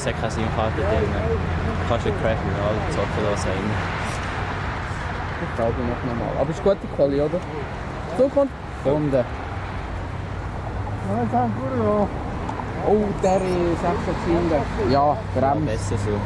es hat keine SIM-Karte drin. Du kannst nicht Crash Royale zocken lassen. Ich glaube noch normal. Aber es ist gute Quali, oder? So kommt Kunde. Oh, der ist 16 Zylinder. Ja, Bremse. Besser so. Ja.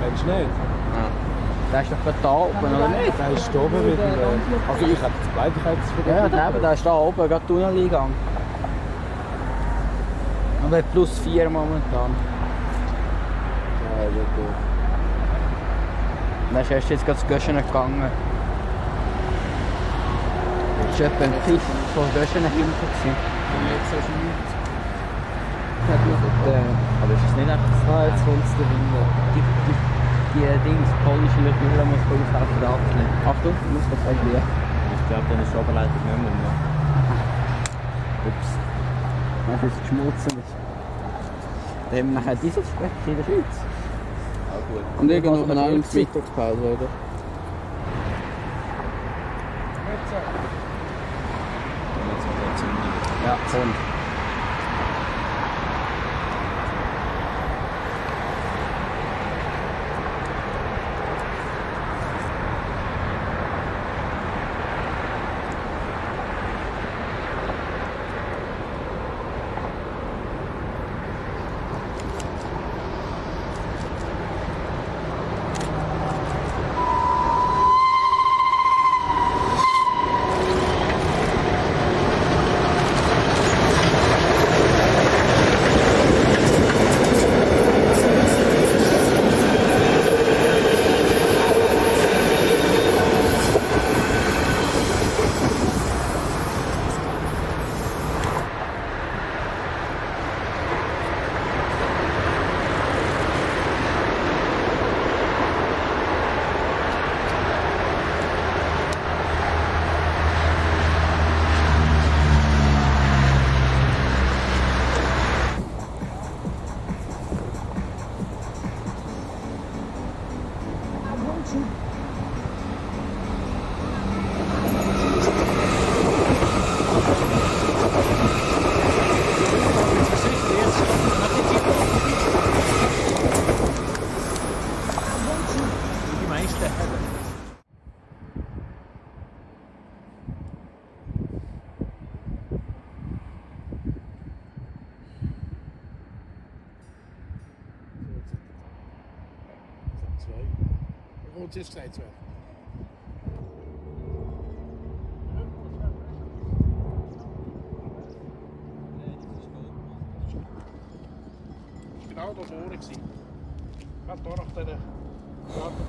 Kennst du nicht? Der ist doch gerade da oben, oder nicht? Der ist da oben mit dem... Also ich hätte es beide vergessen. Ja, der ist da oben, gerade Tunnel eingegangen. Und er hat +4 momentan. Ja, wirklich. Der ist erst jetzt gerade das Göschen gegangen. Das war etwa ein Pfiff von Göschen hinten. Jetzt hast du nichts. Aber ist es nicht einfach Jetzt kommt es dahinter. Die Dings, polnische Lückenhülle muss man aufhören abnehmen. Achtung, ich muss das eigentlich. Ich glaube, dann ist die Oberleitung nicht mehr. Ups. Das ist geschmolzen. Dann haben wir nachher dieses Speck in der Schweiz. Auch gut. Und irgendwo noch eine Mittagspause, oder? Ja, kommt. Rot ist gleich 12. irgendwo vorne gewesen. Gerade hier nach diesen Garten.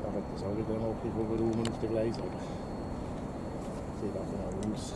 Da hat das auch wieder noch ein bisschen Volumen auf den Gleisen. Sieht auch genau aus.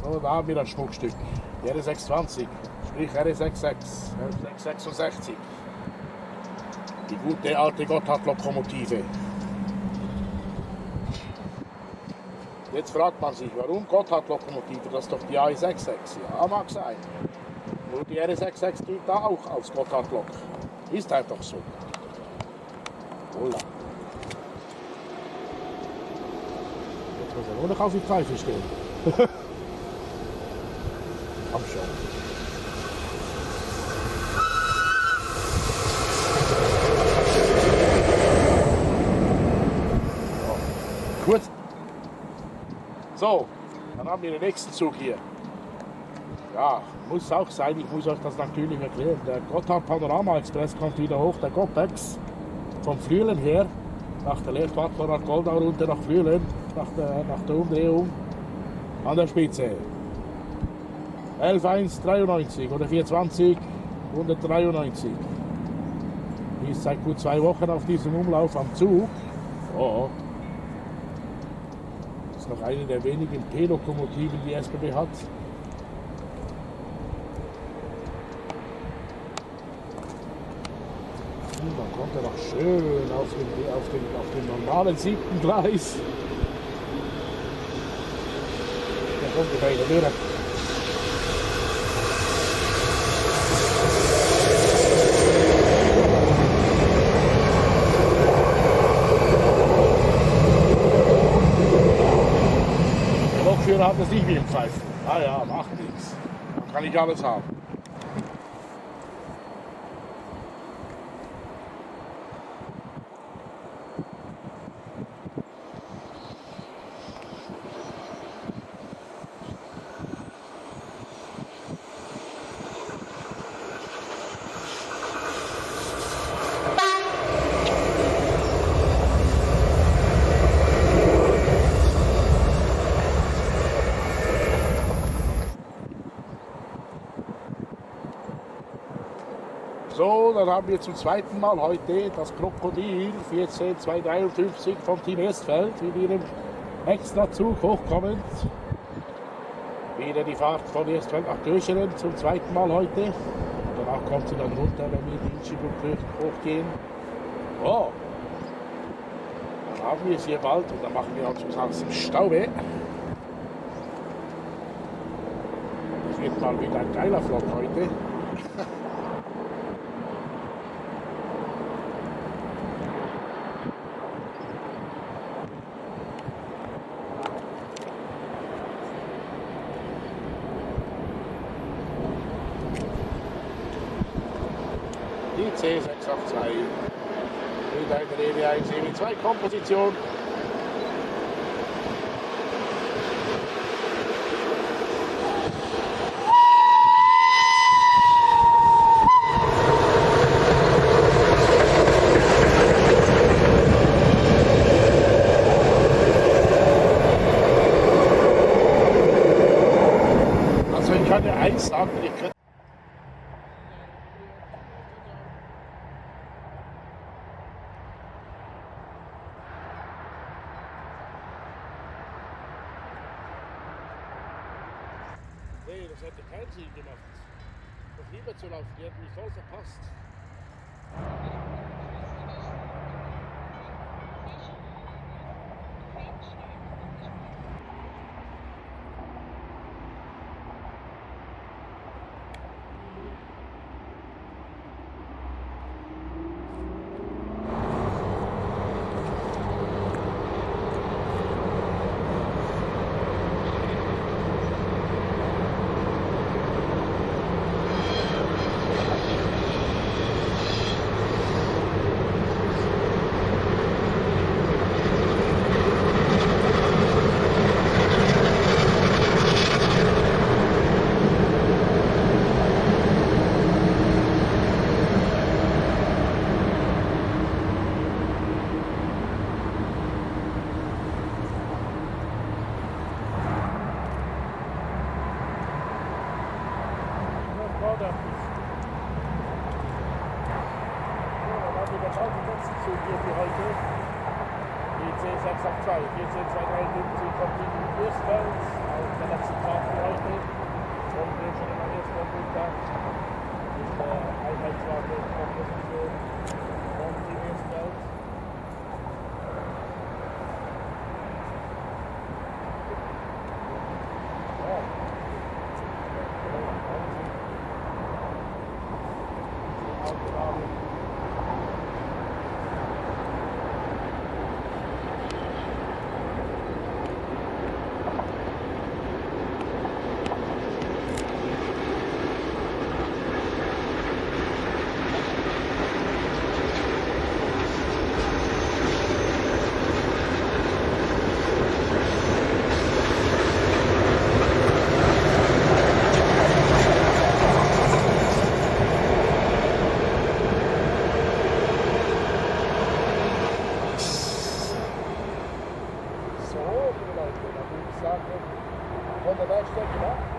So, da haben wir das Schmuckstück. Die RS620, sprich RS66, RS666. Die gute alte Gotthard-Lokomotive. Jetzt fragt man sich, warum Gotthard-Lokomotive? Das ist doch die AE66. Ja, mag sein. Nur die RS66 geht da auch aufs Gotthard-Lok. Ist einfach so. Hola. Jetzt muss er nur noch auf die Pfeife stehen. Komm schon. Ja. Gut. So, dann haben wir den nächsten Zug hier. Ja, muss auch sein, ich muss euch das natürlich erklären. Der Gotthard Panorama Express kommt wieder hoch, der Gottex. Vom Flüelen her, nach der Leerfahrt von Goldau runter nach Flüelen, nach der Umdrehung an der Spitze. 11.193 oder 420 193. Die ist seit gut 2 Wochen auf diesem Umlauf am Zug. Oh. Das ist noch eine der wenigen P-Lokomotiven, die SBB hat. Dann kommt er noch schön auf dem normalen 7. Gleis. Der kommt wieder durch. Der Lokführer hat das nicht wie im Pfeifen. Ah ja, macht nichts. Kann ich alles haben. So, dann haben wir zum zweiten Mal heute das Krokodil 14253 vom Team Estfeld mit ihrem Extrazug hochkommend. Wieder die Fahrt von Estfeld nach Göscheren zum zweiten Mal heute. Danach kommt sie dann runter, wenn wir die Innsbruck hochgehen. Oh, dann haben wir es hier bald und dann machen wir auch zum Staube. Das wird mal wieder ein geiler Vlog heute. WC 682. Mit einer EW1 EW2 Komposition. Also ich kann dir eins sagen, ich könnte nee, das hätte keinen Sinn gemacht. Noch lieber zu laufen, die hätten mich voll verpasst. GC 682, GC 253 kommt in Östfeld auf der letzten Fahrt für heute. Und wir schon am ersten Montag ist der Einheitswagen Komposition von Team Östfeld. So, liebe Leute, dann würde ich sagen, von der Werkstatt, ja.